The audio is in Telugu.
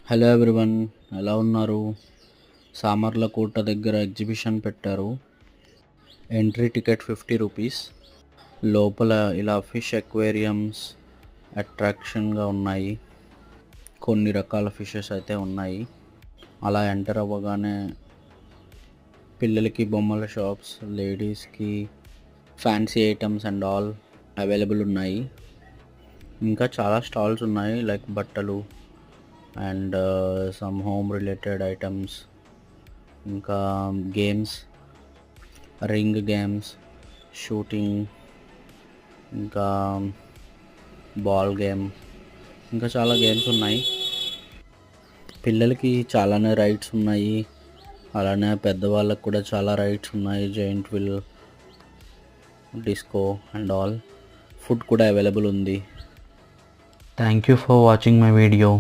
హలో ఎవ్రీవన్, ఎలా ఉన్నారు? సామర్లకోట దగ్గర ఎగ్జిబిషన్ పెట్టారు. Entry ticket 50 rupees. లోపల ఇలా ఫిష్ అక్వేరియంస్ అట్రాక్షన్గా ఉన్నాయి. కొన్ని రకాల ఫిషెస్ అయితే ఉన్నాయి. అలా ఎంటర్ అవ్వగానే పిల్లలకి బొమ్మల షాప్స్, లేడీస్కి fancy items and all available ఉన్నాయి. ఇంకా చాలా స్టాల్స్ ఉన్నాయి, లైక్ బట్టలు and some home related items, ఇంకా గేమ్స్, రింగ్ గేమ్స్, షూటింగ్, ఇంకా బాల్ గేమ్, ఇంకా చాలా గేమ్స్ ఉన్నాయి. పిల్లలకి చాలానే రైడ్స్ ఉన్నాయి, అలానే పెద్దవాళ్ళకు కూడా చాలా రైడ్స్ ఉన్నాయి. Giant wheel, disco and all. Food కూడా అవైలబుల్ ఉంది. Thank you for watching my video.